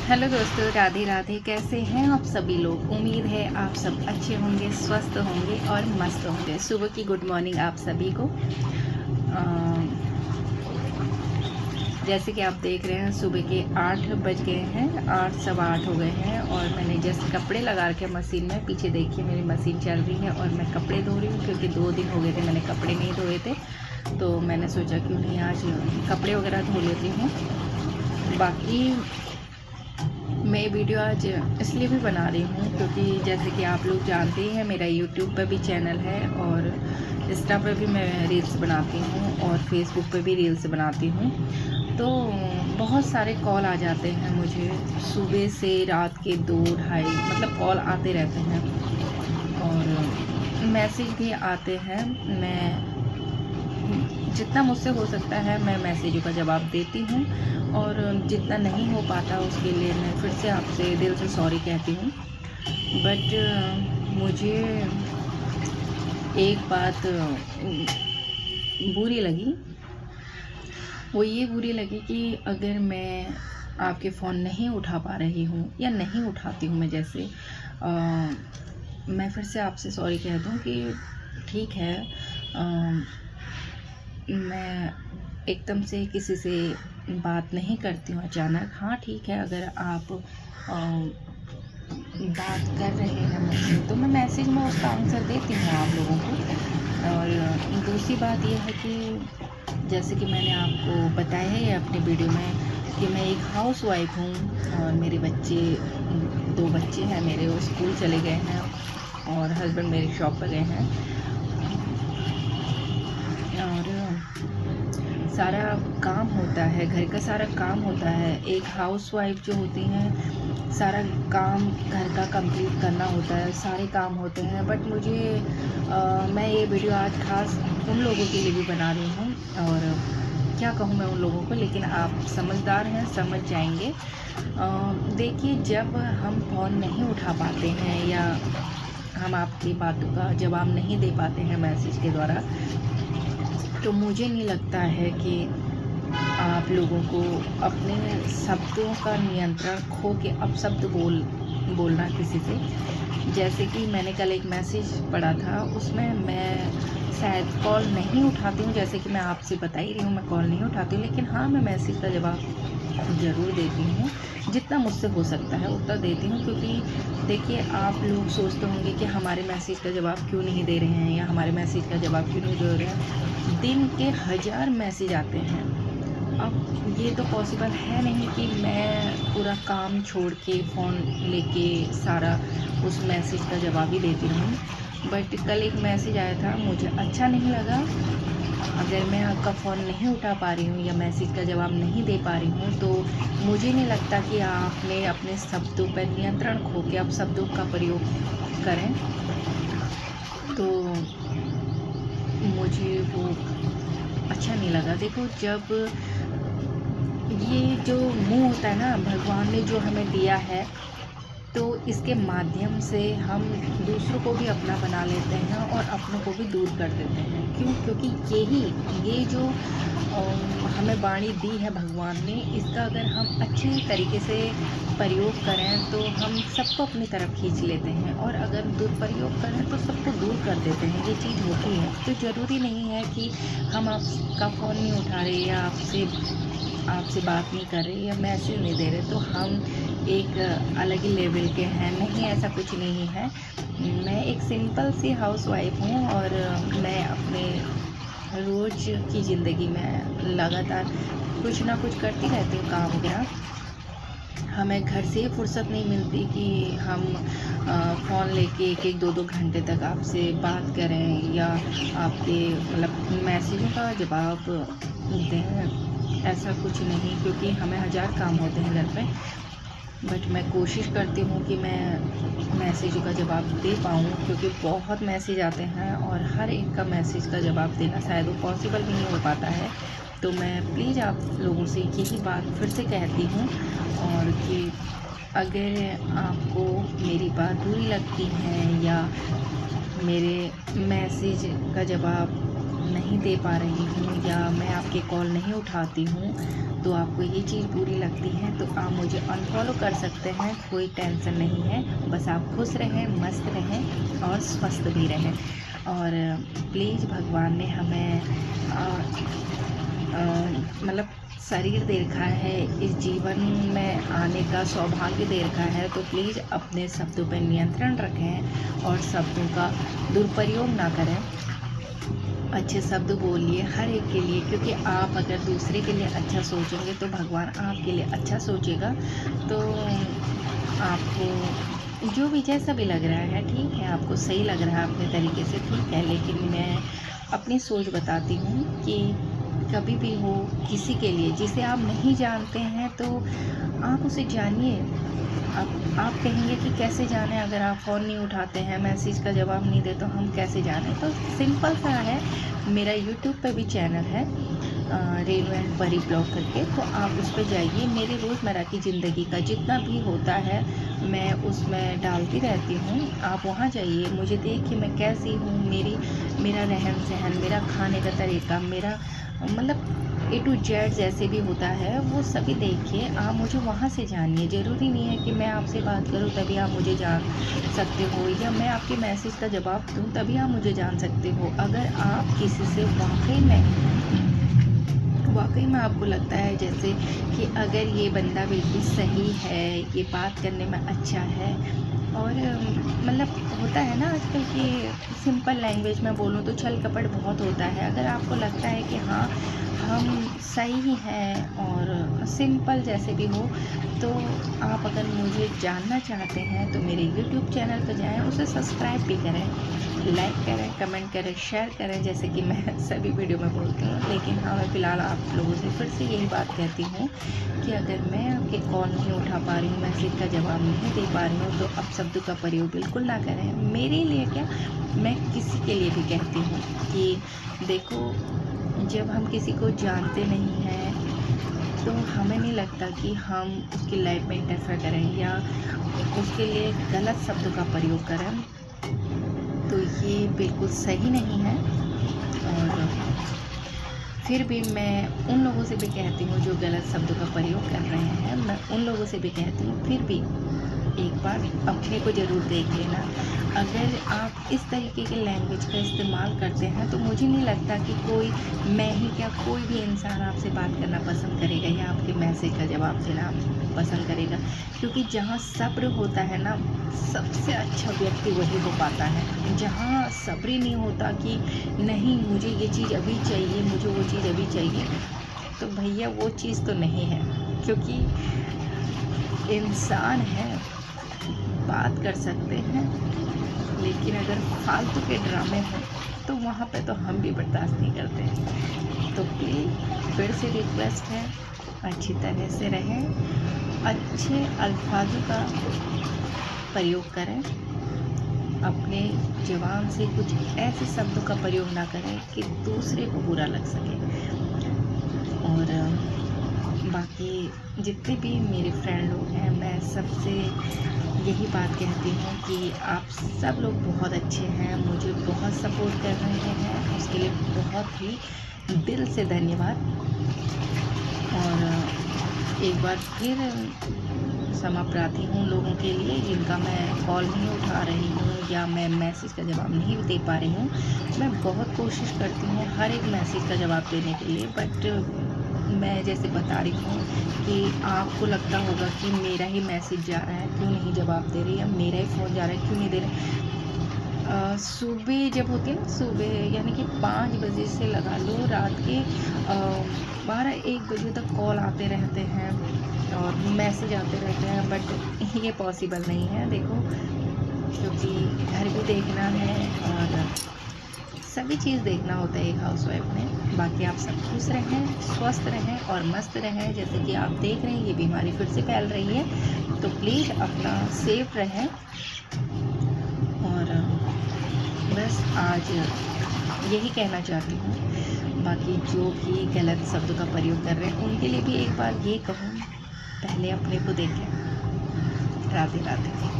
Hello दोस्तों, राधे राधे। कैसे हैं आप सभी लोग? उम्मीद है आप सब अच्छे होंगे, स्वस्थ होंगे और मस्त होंगे। सुबह की गुड मॉर्निंग आप सभी को। जैसे कि आप देख रहे हैं सुबह के 8 बज गए हैं, 8 सवा 8 हो गए हैं और मैंने जस्ट कपड़े लगा के मशीन में, पीछे देखिए मेरी मशीन चल रही है और मैं कपड़े धो रही हूँ क्योंकि 2 दिन हो गए थे मैंने कपड़े नहीं धोए थे। तो मैंने सोचा क्यों नहीं आज कपड़े वगैरह धो लेती हूँ। बाकी मैं वीडियो आज इसलिए भी बना रही हूँ क्योंकि जैसे कि आप लोग जानते ही हैं मेरा यूट्यूब पर भी चैनल है और इंस्टा पर भी मैं रील्स बनाती हूँ और फेसबुक पर भी रील्स बनाती हूँ। तो बहुत सारे कॉल आ जाते हैं मुझे सुबह से रात के 2-2:30, मतलब कॉल आते रहते हैं और मैसेज भी आते हैं। मैं जितना मुझसे हो सकता है मैं मैसेजों का जवाब देती हूँ और जितना नहीं हो पाता उसके लिए मैं फिर से आपसे दिल से सॉरी कहती हूँ। बट मुझे एक बात बुरी लगी, वो ये बुरी लगी कि अगर मैं आपके फ़ोन नहीं उठा पा रही हूँ या नहीं उठाती हूँ मैं, जैसे मैं फिर से आपसे सॉरी कह दूँ कि ठीक है, मैं एकदम से किसी से बात नहीं करती हूँ अचानक। हाँ ठीक है, अगर आप बात कर रहे हैं मुझसे तो मैं मैसेज में उसका आंसर देती हूँ आप लोगों को। और दूसरी बात यह है कि जैसे कि मैंने आपको बताया है अपने वीडियो में कि मैं एक हाउस वाइफ हूँ और मेरे बच्चे 2 बच्चे हैं मेरे, वो स्कूल चले गए हैं और हस्बैंड मेरे शॉप पर गए हैं और सारा काम होता है, घर का सारा काम होता है। एक हाउसवाइफ जो होती हैं सारा काम घर का कंप्लीट करना होता है, सारे काम होते हैं। बट मुझे मैं ये वीडियो आज खास उन लोगों के लिए भी बना रही हूँ और क्या कहूँ मैं उन लोगों को, लेकिन आप समझदार हैं, समझ जाएंगे। देखिए, जब हम फ़ोन नहीं उठा पाते हैं या हम आपकी बातों का जवाब नहीं दे पाते हैं मैसेज के द्वारा, तो मुझे नहीं लगता है कि आप लोगों को अपने शब्दों का नियंत्रण खो के अपशब्द बोलना किसी से। जैसे कि मैंने कल एक मैसेज पढ़ा था, उसमें मैं शायद कॉल नहीं उठाती हूँ, जैसे कि मैं आपसे बता ही रही हूँ मैं कॉल नहीं उठाती हूँ, लेकिन हाँ मैं मैसेज का जवाब ज़रूर देती हूँ। जितना मुझसे हो सकता है उतना देती हूँ क्योंकि देखिए, आप लोग सोचते होंगे कि हमारे मैसेज का जवाब क्यों नहीं दे रहे हैं या हमारे मैसेज का जवाब क्यों नहीं दे रहे हैं। दिन के 1000 मैसेज आते हैं। अब ये तो पॉसिबल है नहीं कि मैं पूरा काम छोड़ के फ़ोन लेके सारा उस मैसेज का जवाब ही देती रहूँ। बट कल एक मैसेज आया था, मुझे अच्छा नहीं लगा। अगर मैं आपका फ़ोन नहीं उठा पा रही हूँ या मैसेज का जवाब नहीं दे पा रही हूँ तो मुझे नहीं लगता कि आपने अपने शब्दों पर नियंत्रण खो के अब शब्दों का प्रयोग करें। तो मुझे वो अच्छा नहीं लगा। देखो, जब ये जो मुँह होता है ना, भगवान ने जो हमें दिया है, तो इसके माध्यम से हम दूसरों को भी अपना बना लेते हैं और अपनों को भी दूर कर देते हैं। क्यों? क्योंकि ये जो हमें वाणी दी है भगवान ने, इसका अगर हम अच्छे तरीके से प्रयोग करें तो हम सबको अपनी तरफ खींच लेते हैं और अगर दुरुपयोग करें तो सबको दूर कर देते हैं। ये चीज़ होती है। तो ज़रूरी नहीं है कि हम आपका फ़ोन नहीं उठा रहे या आपसे बात नहीं कर रहे या मैसेज नहीं दे रहे तो हम एक अलग ही लेवल के हैं। नहीं, ऐसा कुछ नहीं है। मैं एक सिंपल सी हाउसवाइफ हूँ और मैं अपने रोज़ की ज़िंदगी में लगातार कुछ ना कुछ करती रहती हूँ, काम वगैरह। हमें घर से फुर्सत नहीं मिलती कि हम फ़ोन लेके 1-1, 2-2 घंटे तक आपसे बात करें या आपके मतलब मैसेजों का जवाब दें। ऐसा कुछ नहीं, क्योंकि हमें 1000 काम होते हैं घर पे। बट मैं कोशिश करती हूँ कि मैं मैसेजों का जवाब दे पाऊँ क्योंकि बहुत मैसेज आते हैं और हर एक का मैसेज का जवाब देना शायद वो पॉसिबल भी नहीं हो पाता है। तो मैं प्लीज़ आप लोगों से यही बात फिर से कहती हूँ और कि अगर आपको मेरी बात बुरी लगती है या मेरे मैसेज का जवाब नहीं नहीं दे पा रही हूँ या मैं आपके कॉल नहीं उठाती हूँ, तो आपको ये चीज़ बुरी लगती है तो आप मुझे अनफॉलो कर सकते हैं, कोई टेंशन नहीं है। बस आप खुश रहें, मस्त रहें और स्वस्थ भी रहें। और प्लीज़ भगवान ने हमें मतलब शरीर दे रखा है, इस जीवन में आने का सौभाग्य दे रखा है, तो प्लीज़ अपने शब्दों पर नियंत्रण रखें और शब्दों का दुरुपयोग ना करें। अच्छे शब्द बोलिए हर एक के लिए, क्योंकि आप अगर दूसरे के लिए अच्छा सोचेंगे तो भगवान आपके लिए अच्छा सोचेगा। तो आपको जो भी जैसा भी लग रहा है ठीक है, आपको सही लग रहा है अपने तरीके से ठीक है, लेकिन मैं अपनी सोच बताती हूँ कि कभी भी हो किसी के लिए जिसे आप नहीं जानते हैं तो आप उसे जानिए। आप कहेंगे कि कैसे जाने, अगर आप फ़ोन नहीं उठाते हैं, मैसेज का जवाब नहीं देते तो हम कैसे जाने। तो सिंपल सा है, मेरा यूट्यूब पे भी चैनल है रेनू एंड परी ब्लॉग करके, तो आप उस पर जाइए। मेरे रोज़मर्रा की ज़िंदगी का जितना भी होता है मैं उसमें डालती रहती हूँ। आप वहाँ जाइए, मुझे देखिए मैं कैसी हूँ, मेरा रहन सहन, मेरा खाने का तरीका, मेरा मतलब A to Z जैसे भी होता है वो सभी देखिए। आप मुझे वहाँ से जानिए। ज़रूरी नहीं है कि मैं आपसे बात करूँ तभी आप मुझे जान सकते हो, या मैं आपके मैसेज का जवाब दूँ तभी आप मुझे जान सकते हो। अगर आप किसी से वाकई में आपको लगता है जैसे कि अगर ये बंदा बिल्कुल सही है, ये बात करने में अच्छा है, और मतलब होता है ना आजकल की सिंपल लैंग्वेज में बोलूँ तो छल कपट बहुत होता है। अगर आपको लगता है कि हाँ हम सही हैं और सिंपल जैसे भी हो, तो आप अगर मुझे जानना चाहते हैं तो मेरे यूट्यूब चैनल पर जाएं, उसे सब्सक्राइब भी करें, लाइक करें, कमेंट करें, शेयर करें, जैसे कि मैं सभी वीडियो में बोलती हूँ। लेकिन हाँ, मैं फ़िलहाल आप लोगों से फिर से यही बात कहती हूँ कि अगर मैं आपके कॉल नहीं उठा पा रही हूँ, मैसेज का जवाब नहीं दे पा रही हूँ, तो अब शब्दों का प्रयोग बिल्कुल ना करें। मेरे लिए क्या, मैं किसी के लिए भी कहती हूँ कि देखो, जब हम किसी को जानते नहीं हैं तो हमें नहीं लगता कि हम उसकी लाइफ में इंटरफेयर करें या उसके लिए गलत शब्दों का प्रयोग करें, तो ये बिल्कुल सही नहीं है। और फिर भी मैं उन लोगों से भी कहती हूँ जो गलत शब्दों का प्रयोग कर रहे हैं, मैं उन लोगों से भी कहती हूँ फिर भी एक बार अपने को ज़रूर देख लेना। अगर आप इस तरीके के लैंग्वेज का इस्तेमाल करते हैं तो मुझे नहीं लगता कि मैं ही क्या, कोई भी इंसान आपसे बात करना पसंद करेगा या आपके मैसेज का जवाब देना पसंद करेगा। क्योंकि जहाँ सब्र होता है ना, सबसे अच्छा व्यक्ति वही हो पाता है। जहाँ सब्र ही नहीं होता कि नहीं मुझे ये चीज़ अभी चाहिए, मुझे वो चीज़ अभी चाहिए, तो भैया वो चीज़ तो नहीं है। क्योंकि इंसान है, बात कर सकते हैं, लेकिन अगर फालतू के ड्रामे हैं तो वहाँ पे तो हम भी बर्दाश्त नहीं करते। तो प्लीज़ फिर से रिक्वेस्ट है, अच्छी तरह से रहें, अच्छे अल्फाजों का प्रयोग करें, अपने ज़ुबान से कुछ ऐसे शब्दों का प्रयोग ना करें कि दूसरे को बुरा लग सके। और बाकी जितने भी मेरे फ्रेंड लोग हैं, मैं सबसे यही बात कहती हूँ कि आप सब लोग बहुत अच्छे हैं, मुझे बहुत सपोर्ट कर रहे हैं, उसके लिए बहुत ही दिल से धन्यवाद। और एक बार फिर क्षमा प्रार्थी हूँ लोगों के लिए जिनका मैं कॉल नहीं उठा रही हूँ या मैं मैसेज का जवाब नहीं दे पा रही हूँ। मैं बहुत कोशिश करती हूँ हर एक मैसेज का जवाब देने के लिए, बट मैं जैसे बता रही हूँ कि आपको लगता होगा कि मेरा ही मैसेज जा रहा है, क्यों नहीं जवाब दे रही, या मेरा ही फ़ोन जा रहा है, क्यों नहीं दे रहे। सुबह जब होती है ना, सुबह यानी कि 5 बजे से लगा लो रात के 12-1 बजे तक कॉल आते रहते हैं और मैसेज आते रहते हैं, बट ये पॉसिबल नहीं है। देखो, क्योंकि घर भी देखना है और सभी चीज़ देखना होता है एक हाउसवाइफ में। बाकी आप सब खुश रहें, स्वस्थ रहें और मस्त रहें। जैसे कि आप देख रहे हैं ये बीमारी फिर से फैल रही है, तो प्लीज़ अपना सेफ रहें। और बस आज यही कहना चाहती हूँ। बाकी जो भी गलत शब्दों का प्रयोग कर रहे हैं उनके लिए भी एक बार ये कहूँ, पहले अपने को देखें। राधे राधे।